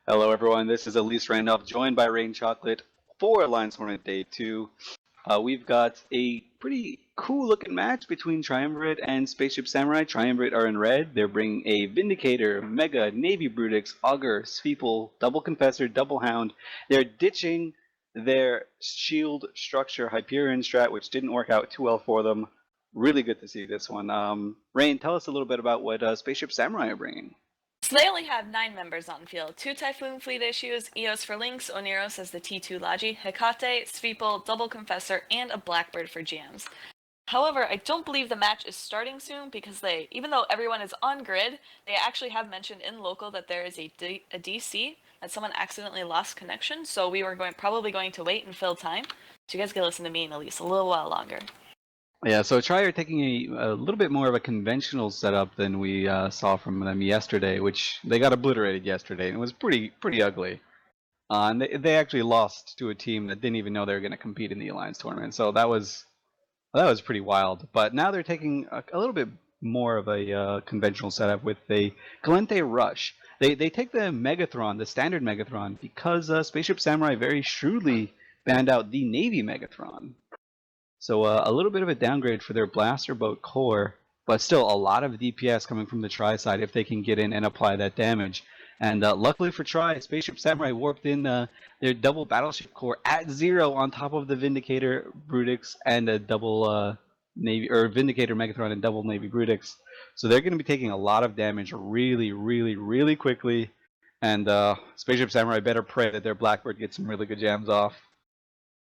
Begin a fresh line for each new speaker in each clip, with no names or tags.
Hello, everyone. This is Elise Randolph, joined by Rain Chocolate for Alliance Hornet Day 2. We've got a pretty cool-looking match between Triumvirate and Spaceship Samurai. Triumvirate are in red. They're bringing a Vindicator, Mega, Navy Brutix, Augur, Sweeple, Double Confessor, Double Hound. They're ditching their shield structure Hyperion strat, which didn't work out too well for them. Really good to see this one. Rain, tell us a little bit about what Spaceship Samurai are bringing.
So they only have 9 members on field. 2 Typhoon Fleet issues, Eos for Lynx, Oneros as the T2 Laji, Hecate, Sweeple, Double Confessor, and a Blackbird for jams. However, I don't believe the match is starting soon because even though everyone is on grid, they actually have mentioned in local that there is a DC, that someone accidentally lost connection, so we were probably going to wait and fill time. So you guys can listen to me and Elise a little while longer.
Yeah, so Tri are taking a little bit more of a conventional setup than we saw from them yesterday, which they got obliterated yesterday, and it was pretty ugly. And they actually lost to a team that didn't even know they were going to compete in the Alliance tournament, so that was pretty wild. But now they're taking a little bit more of a conventional setup with a Galente Rush. They take the Megathron, the standard Megathron, because Spaceship Samurai very shrewdly banned out the Navy Megathron. So a little bit of a downgrade for their blaster boat core, but still a lot of DPS coming from the Tri side if they can get in and apply that damage. And luckily for Tri, Spaceship Samurai warped in their double battleship core at 0 on top of the Vindicator Brutix and a double Navy or Vindicator Megathron and double Navy Brutix. So they're going to be taking a lot of damage really quickly. And Spaceship Samurai better pray that their Blackbird gets some really good jams off.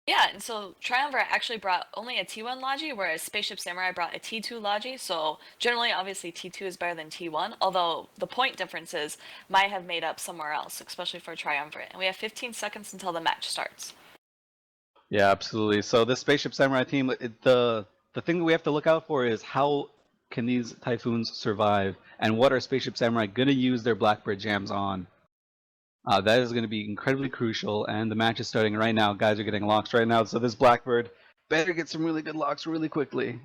Yeah, and so Triumvirate actually brought only a T1 Logi, whereas Spaceship Samurai brought a T2 Logi, so generally, obviously, T2 is better than T1, although the point differences might have made up somewhere else, especially for Triumvirate. And we have 15 seconds until the match starts.
Yeah, absolutely. So this Spaceship Samurai team, the thing that we have to look out for is how can these Typhoons survive, and what are Spaceship Samurai going to use their Blackbird jams on? That is going to be incredibly crucial, and the match is starting right now. Guys are getting locks right now, so this Blackbird better get some really good locks really quickly.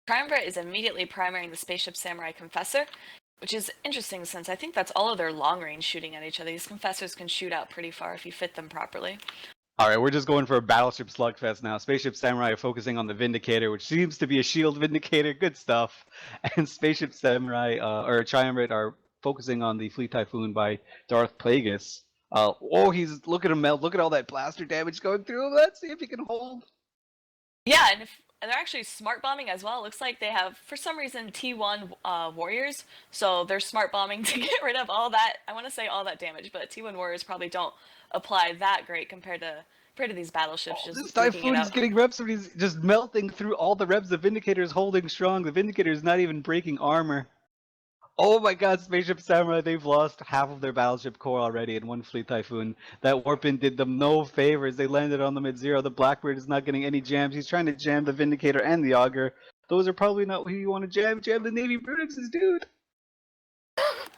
Triumvirate is immediately primarying the Spaceship Samurai Confessor, which is interesting since I think that's all of their long-range shooting at each other. These Confessors can shoot out pretty far if you fit them properly.
Alright, we're just going for a Battleship Slugfest now. Spaceship Samurai are focusing on the Vindicator, which seems to be a shield Vindicator. Good stuff. And Spaceship Samurai, or Triumvirate, are focusing on the Fleet Typhoon by Darth Plagueis. He's look at him melt. Look at all that blaster damage going through him. Let's see if he can hold.
Yeah, and they're actually smart bombing as well. It looks like they have, for some reason, T1 warriors, so they're smart bombing to get rid of all that. I want to say all that damage, but T1 warriors probably don't apply that great compared to these battleships. Just
this Typhoon is getting reps, but he's just melting through all the reps. The Vindicator is holding strong. The Vindicator is not even breaking armor. Oh my god, Spaceship Samurai, they've lost half of their battleship core already in one Fleet Typhoon. That warp-in did them no favors. They landed on them at 0. The Blackbird is not getting any jams. He's trying to jam the Vindicator and the Augur. Those are probably not who you want to jam. Jam the Navy Brutixes, dude!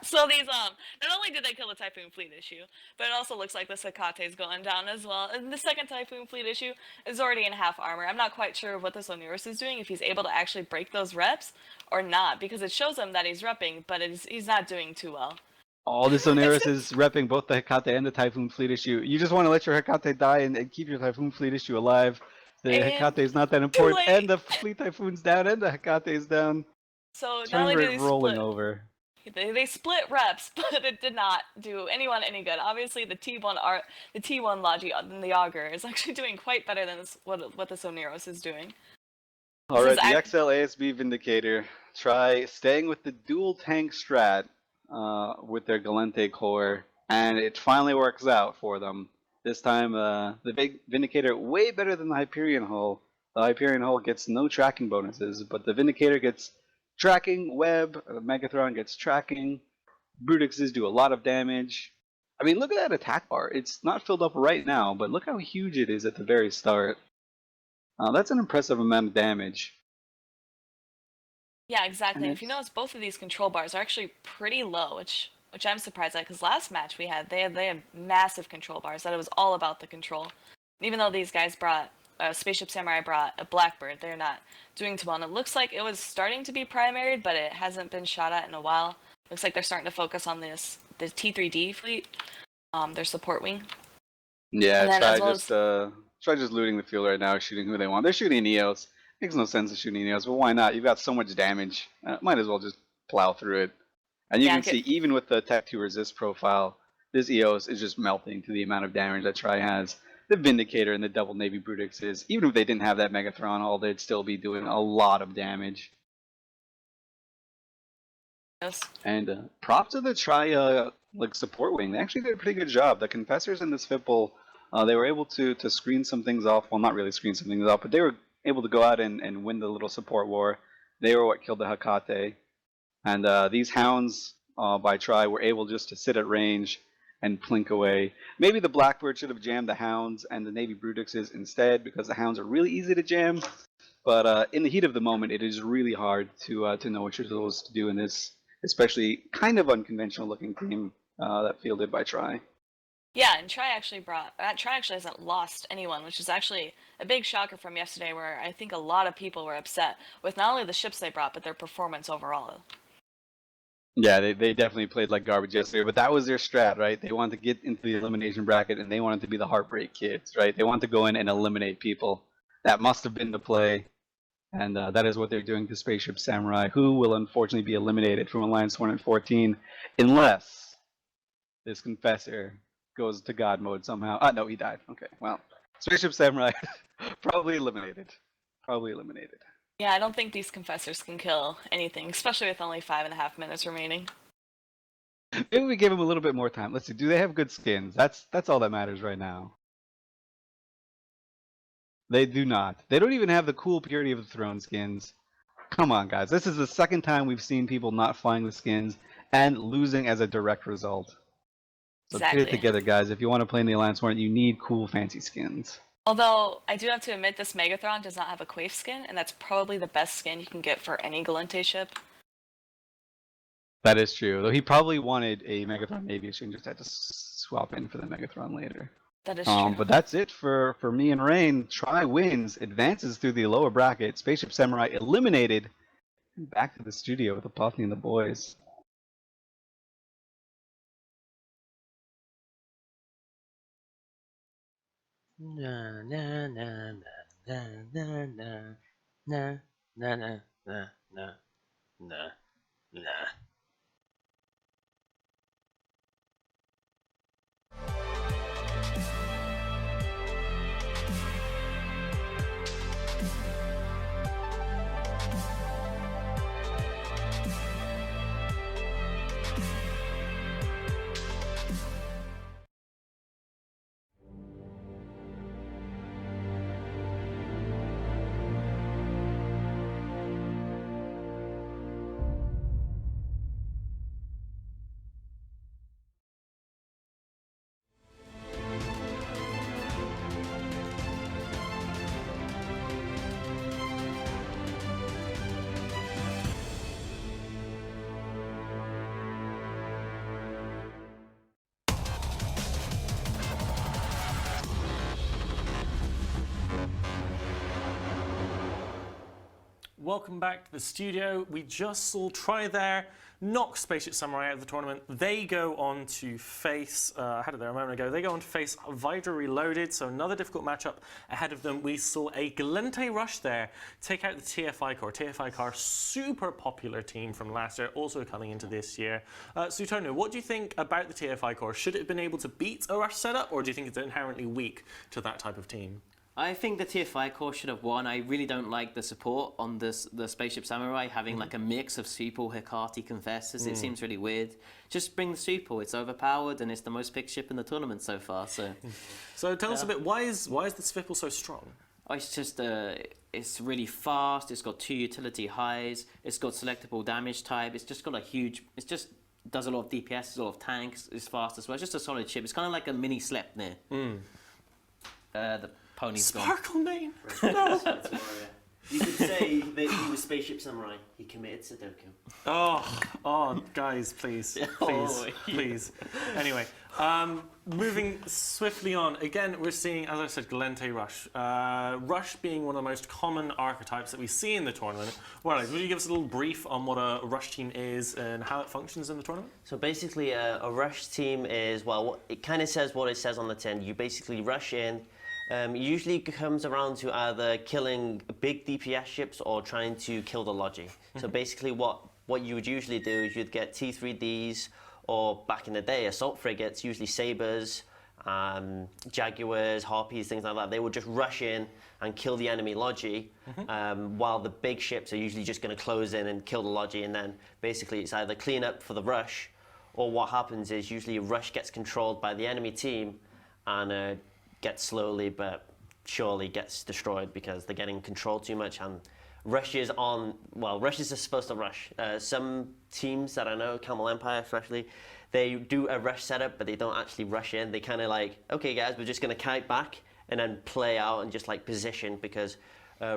So these, not only did they kill the Typhoon Fleet issue, but it also looks like the Hecate is going down as well. And the second Typhoon Fleet issue is already in half armor. I'm not quite sure what this Oneros is doing, if he's able to actually break those reps or not, because it shows him that he's repping, but he's not doing too well.
Oh, this Oneros is repping both the Hecate and the Typhoon Fleet issue. You just want to let your Hecate die and keep your Typhoon Fleet issue alive. The Hecate is not that important, and the Fleet Typhoon's down, and the Hecate is down.
So not only did he
rolling over.
They split reps, but it did not do anyone any good. Obviously, the T1 Logi and the Augur is actually doing quite better than what the Oneros is doing.
Alright, the XL ASB Vindicator try staying with the dual tank strat with their Galente core, and it finally works out for them. This time, the big Vindicator way better than the Hyperion hull. The Hyperion hull gets no tracking bonuses, but the Vindicator gets tracking, web, Megathron gets tracking, Brutixes do a lot of damage. I mean, look at that attack bar. It's not filled up right now, but look how huge it is at the very start. That's an impressive amount of damage.
Yeah, exactly. If you notice, both of these control bars are actually pretty low, which I'm surprised at, because last match they had massive control bars, that it was all about the control. Even though these guys brought Spaceship Samurai brought a Blackbird, they're not doing too well. And it looks like it was starting to be primaried, but it hasn't been shot at in a while. Looks like they're starting to focus on the T3D fleet. their support wing.
Yeah,
And then
try
as well
just try just looting the field right now, shooting who they want. They're shooting Eos. Makes no sense to shooting Eos, but why not? You've got so much damage. Might as well just plow through it. And you
Yeah,
can see, even with the Tech 2 resist profile, this Eos is just melting to the amount of damage that Tri has. The Vindicator and the double Navy Brutixes, even if they didn't have that Megathron all, they'd still be doing a lot of damage.
yes.
And props to the Tri like support wing. They actually did a pretty good job. The Confessors in this Fipple, they were able to screen some things off. Well, not really screen some things off, but they were able to go out and win the little support war. They were what killed the Hekate. And these hounds by Tri were able just to sit at range and plink away. Maybe the Blackbird should have jammed the hounds and the Navy Brutixes instead, because the hounds are really easy to jam. But in the heat of the moment, it is really hard to know what you're supposed to do in this, especially kind of unconventional looking team that fielded by Tri.
Yeah, and Tri actually hasn't lost anyone, which is actually a big shocker from yesterday, where I think a lot of people were upset with not only the ships they brought, but their performance overall.
Yeah, they definitely played like garbage yesterday, but that was their strat, right? They wanted to get into the elimination bracket, and they wanted to be the Heartbreak Kids, right? They wanted to go in and eliminate people. That must have been the play, and that is what they're doing to Spaceship Samurai, who will unfortunately be eliminated from Alliance 114, unless this Confessor goes to God mode somehow. No, he died. Okay, well, Spaceship Samurai probably eliminated. Probably eliminated.
Yeah, I don't think these Confessors can kill anything, especially with only 5.5 minutes remaining.
Maybe we give them a little bit more time. Let's see. Do they have good skins? That's all that matters right now. They do not. They don't even have the cool Purity of the Throne skins. Come on, guys. This is the second time we've seen people not flying the skins and losing as a direct result. So get it
Exactly.
together, guys. If you want to play in the Alliance Warrant, you need cool, fancy skins.
Although, I do have to admit, this Megathron does not have a Quaif skin, and that's probably the best skin you can get for any Galente ship.
That is true. Though he probably wanted a Megathron Navy exchange, just had to swap in for the Megathron later.
That is true.
But that's it for me and Rain. Tri wins, advances through the lower bracket. Spaceship Samurai eliminated. Back to the studio with Apophany and the boys.
Na na na na na na na na na na na na na.
Welcome back to the studio. We just saw Tri there knock Spaceship Samurai out of the tournament. They go on to face, I had it there a moment ago, they go on to face Vidra Reloaded, so another difficult matchup ahead of them. We saw a Galente Rush there take out the TFI Core. TFI Core, super popular team from last year, also coming into this year. Sutono, what do you think about the TFI Core? Should it have been able to beat a Rush setup, or do you think it's inherently weak to that type of team?
I think the TFI core should have won. I really don't like the support on the Spaceship Samurai having like a mix of Super Hekate Confessors. It seems really weird. Just bring the Super. It's overpowered and it's the most picked ship in the tournament so far.
So tell us a bit. Why is the Svipple so strong?
Oh, it's just it's really fast. It's got 2 utility highs. It's got selectable damage type. It's just got a huge. It's just does a lot of DPS, a lot of tanks. It's fast as well. It's just a solid ship. It's kind of like a mini Sleipnir. The pony's
Sparkle
gone.
Mane. No.
You could say that he was Spaceship Samurai. He committed Sudoku.
Oh, guys, please, please. Anyway, moving swiftly on. Again, we're seeing, as I said, Galente Rush. Rush being one of the most common archetypes that we see in the tournament. Well, would you give us a little brief on what a Rush team is and how it functions in the tournament?
So basically, a rush team is, well, it kind of says what it says on the tin. You basically rush in. It usually comes around to either killing big DPS ships or trying to kill the Logi. So basically what you would usually do is you'd get T3Ds, or back in the day, assault frigates, usually Sabres, Jaguars, Harpies, things like that. They would just rush in and kill the enemy Logi, while the big ships are usually just going to close in and kill the Logi, and then basically it's either clean up for the rush, or what happens is usually a rush gets controlled by the enemy team and gets slowly but surely gets destroyed because they're getting controlled too much, and rushes are supposed to rush. Some teams that I know, Camel Empire especially, they do a rush setup but they don't actually rush in. They kind of like, okay guys, we're just going to kite back and then play out and just like position, because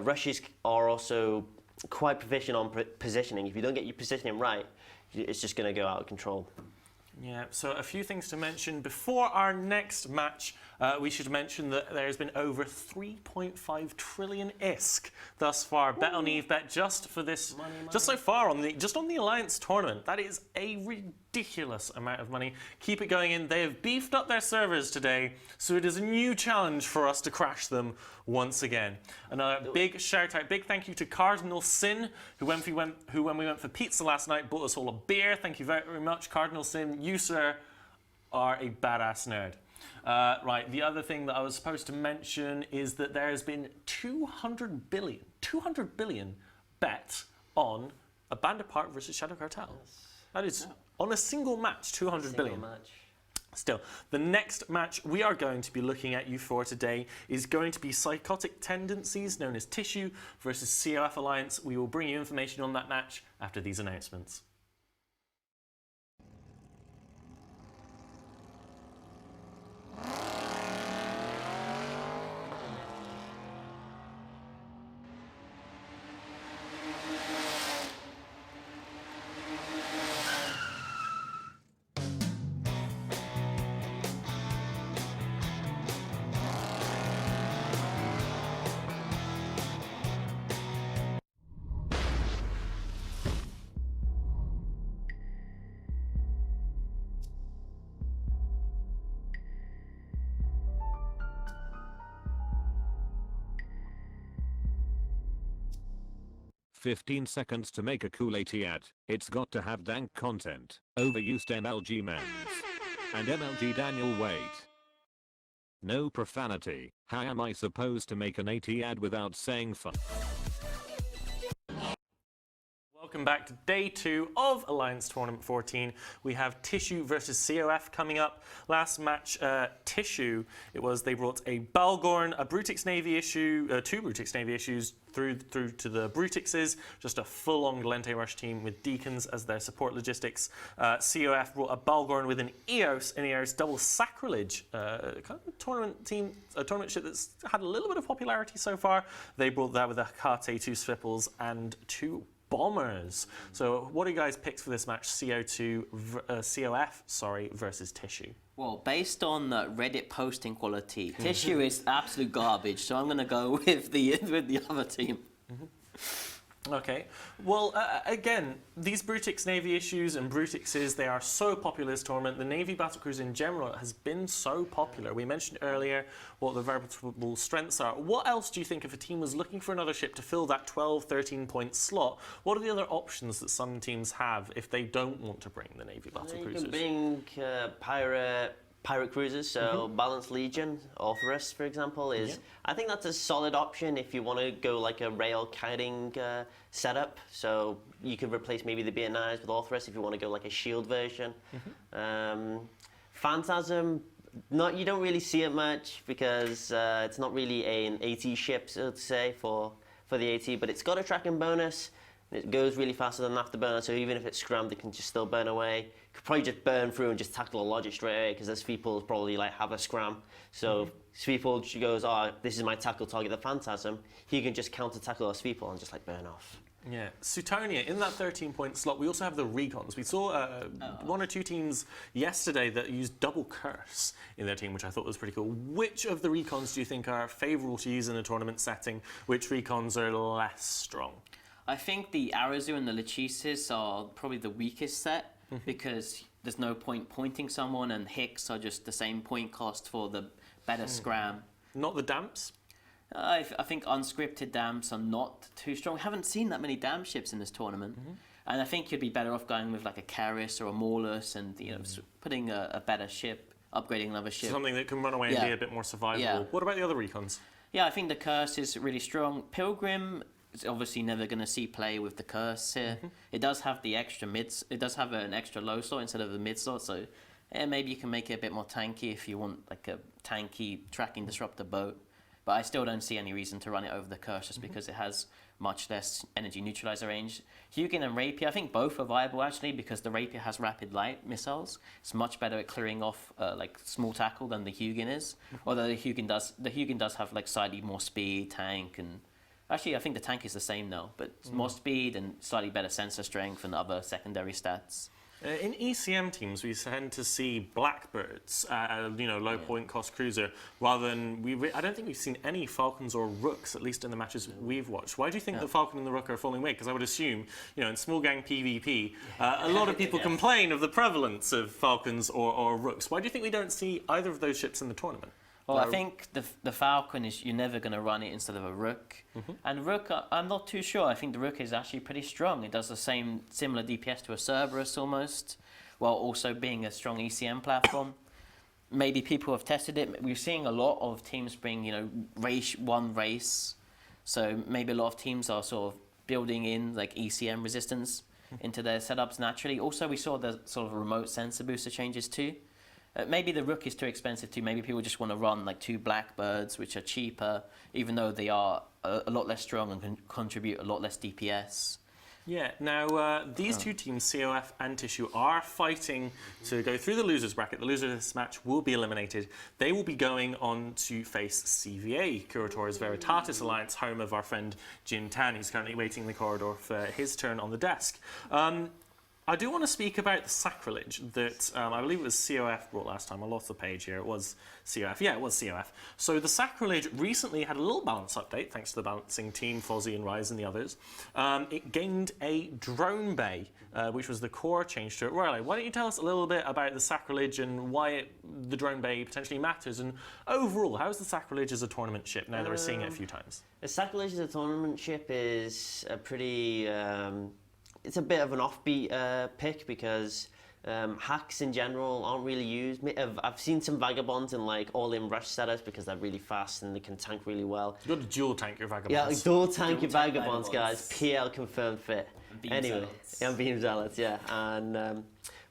rushes are also quite proficient on positioning. If you don't get your positioning right, it's just going to go out of control.
Yeah, so a few things to mention. Before our next match, we should mention that there's been over 3.5 trillion ISK thus far. Bet on Eve Bet just for this, just so far on the Alliance tournament. That is a ridiculous amount of money. Keep it going in. They have beefed up their servers today, so it is a new challenge for us to crash them once again. Another big shout out, big thank you to Cardinal Sin, who when we went for pizza last night bought us all a beer. Thank you very much, Cardinal Sin. You, sir, are a badass nerd. Right, the other thing that I was supposed to mention is that there has been 200 billion bet on a Band Apart versus Shadow Cartel. That is, on a single match, 200 billion. Still, the next match we are going to be looking at you for today is going to be Psychotic Tendencies, known as Tissue, versus COF Alliance. We will bring you information on that match after these announcements.
"15 seconds to make a cool AT-ad. It's got to have dank content. Overused MLG Mans. And MLG Daniel Wait. No profanity. How am I supposed to make an AT-ad without saying fuck?"
Welcome back to day 2 of Alliance Tournament 14. We have Tissue versus COF coming up. Last match, Tissue, they brought a Balgorn, a Brutix Navy issue, 2 Brutix Navy issues through to the Brutixes, just a full-on Galente Rush team with Deacons as their support logistics. COF brought a Balgorn with an EOS double Sacrilege, kind of a tournament ship that's had a little bit of popularity so far. They brought that with a Hecate, 2 Swipples, and 2 Bombers. So what do you guys pick for this match? COF versus Tissue.
Well, based on Reddit posting quality, Tissue is absolute garbage. So I'm going to go with the other team.
Okay. Well, again, these Brutix Navy issues and Brutixes, they are so popular this tournament. The Navy battlecruiser in general has been so popular. We mentioned earlier what the variable strengths are. What else do you think, if a team was looking for another ship to fill that 12, 13-point slot, what are the other options that some teams have if they don't want to bring the Navy battlecruisers?
You can bring pirate cruisers, so Balanced Legion, Orthrus, for example, is I think that's a solid option if you want to go like a rail kiting setup. So you could replace maybe the BNIs with Orthrus if you want to go like a shield version. Phantasm, you don't really see it much because it's not really an AT ship, so to say, for the AT, but it's got a tracking bonus. It goes really faster than Afterburner, so even if it's scrammed, it can just still burn away. You could probably just burn through and just tackle a logic straight away, because this Sweeple probably like have a scram. So Sweeple, she goes, oh, this is my tackle target, the Phantasm. He can just counter tackle a Sweeple and just like burn off.
Yeah, Suetonia, in that 13-point slot, we also have the Recons. We saw one or two teams yesterday that used double Curse in their team, which I thought was pretty cool. Which of the Recons do you think are favourable to use in a tournament setting? Which Recons are less strong?
I think the Arazu and the Lachesis are probably the weakest set because there's no point pointing someone, and Hicks are just the same point cost for the better scram.
Not the Damps?
I think unscripted Damps are not too strong. We haven't seen that many Dam ships in this tournament. And I think you'd be better off going with like a Karis or a Maulus and putting a better ship, upgrading another ship.
Something that can run away and be a bit more survivable.
Yeah.
What about the other Recons?
Yeah, I think the Curse is really strong. Pilgrim is obviously never going to see play with the Curse here. It does have the extra mids. It does have an extra low slot instead of the mid slot, so maybe you can make it a bit more tanky if you want like a tanky tracking disruptor boat. But I still don't see any reason to run it over the Curse just because it has much less energy neutralizer range. Hugin and Rapier, I think both are viable actually because the Rapier has rapid light missiles. It's much better at clearing off like small tackle than the Hugin is. Although the Hugin does have like slightly more speed, tank, and actually I think the tank is the same now, but more speed and slightly better sensor strength and other secondary stats.
In ECM teams, we tend to see Blackbirds, low point cost cruiser, rather than I don't think we've seen any Falcons or Rooks, at least in the matches we've watched. Why do you think the Falcon and the Rook are falling away? Because I would assume, in small gang PvP, a lot of people complain of the prevalence of Falcons or Rooks. Why do you think we don't see either of those ships in the tournament?
Well, I think the Falcon is you're never going to run it instead of a Rook. And Rook, I'm not too sure. I think the Rook is actually pretty strong. It does the similar DPS to a Cerberus almost, while also being a strong ECM platform. Maybe people have tested it. We're seeing a lot of teams bring, one race. So maybe a lot of teams are sort of building in like ECM resistance into their setups naturally. Also, we saw the sort of remote sensor booster changes too. Maybe the Rook is too expensive too. Maybe people just want to run like 2 Blackbirds, which are cheaper, even though they are a lot less strong and can contribute a lot less DPS.
Yeah, now these two teams, COF and Tissue, are fighting to go through the losers bracket. The loser of this match will be eliminated. They will be going on to face CVA, Curator's Veritatis Alliance, home of our friend Jin Tan. He's currently waiting in the corridor for his turn on the desk. I do want to speak about the sacrilege that I believe it was COF brought last time. I lost the page here. It was COF. Yeah, it was COF. So the sacrilege recently had a little balance update, thanks to the balancing team, Fozzie and Rise and the others. It gained a drone bay, which was the core change to it. Riley, why don't you tell us a little bit about the sacrilege and why the drone bay potentially matters? And overall, how's the sacrilege as a tournament ship now that we're seeing it a few times?
The sacrilege as a tournament ship is a pretty... it's a bit of an offbeat pick because hacks in general aren't really used. I've seen some Vagabonds in like all-in rush setups because they're really fast and they can tank really well.
You've got to dual tank your Vagabonds.
Yeah, like dual tank your Vagabonds, guys. PL confirmed fit. Anyway, Beam Zealots, yeah. And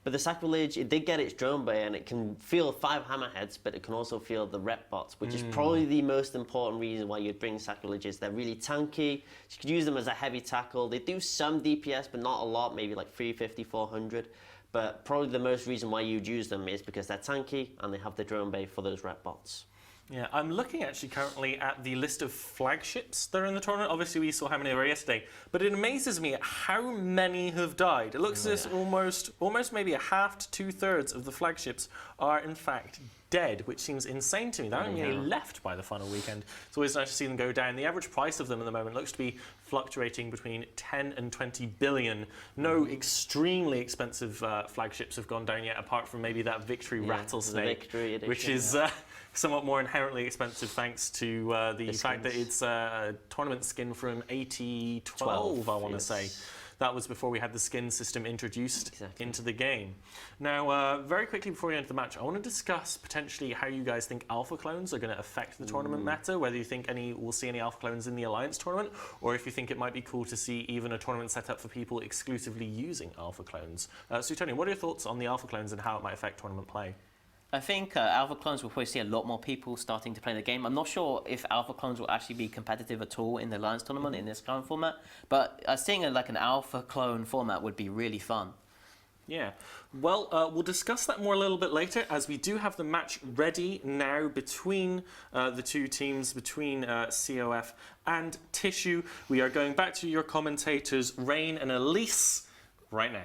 but the sacrilege, it did get its drone bay and it can field 5 hammerheads, but it can also field the rep bots, which is probably the most important reason why you'd bring sacrileges. They're really tanky. You could use them as a heavy tackle. They do some DPS, but not a lot, maybe like 350, 400. But probably the most reason why you'd use them is because they're tanky and they have the drone bay for those rep bots.
Yeah, I'm looking actually currently at the list of flagships that are in the tournament. Obviously, we saw how many there were yesterday, but it amazes me at how many have died. It looks as if almost maybe a half to 2/3 of the flagships are in fact dead, which seems insane to me. They're only left by the final weekend. It's always nice to see them go down. The average price of them at the moment looks to be fluctuating between 10 and 20 billion. No extremely expensive flagships have gone down yet, apart from maybe that Victory Rattlesnake, which is somewhat more inherently expensive thanks to the fact that it's a tournament skin from ATXIV, I want to say. That was before we had the skin system introduced into the game. Now, very quickly before we enter the match, I want to discuss potentially how you guys think alpha clones are going to affect the tournament meta, whether you think we'll see any alpha clones in the Alliance tournament, or if you think it might be cool to see even a tournament set up for people exclusively using alpha clones. So, Tony, what are your thoughts on the alpha clones and how it might affect tournament play?
I think Alpha Clones will probably see a lot more people starting to play the game. I'm not sure if Alpha Clones will actually be competitive at all in the Alliance tournament in this current format, but seeing like an Alpha Clone format would be really fun.
Yeah, well, we'll discuss that more a little bit later, as we do have the match ready now between the two teams, between COF and Tissue. We are going back to your commentators, Rain and Elise, right now.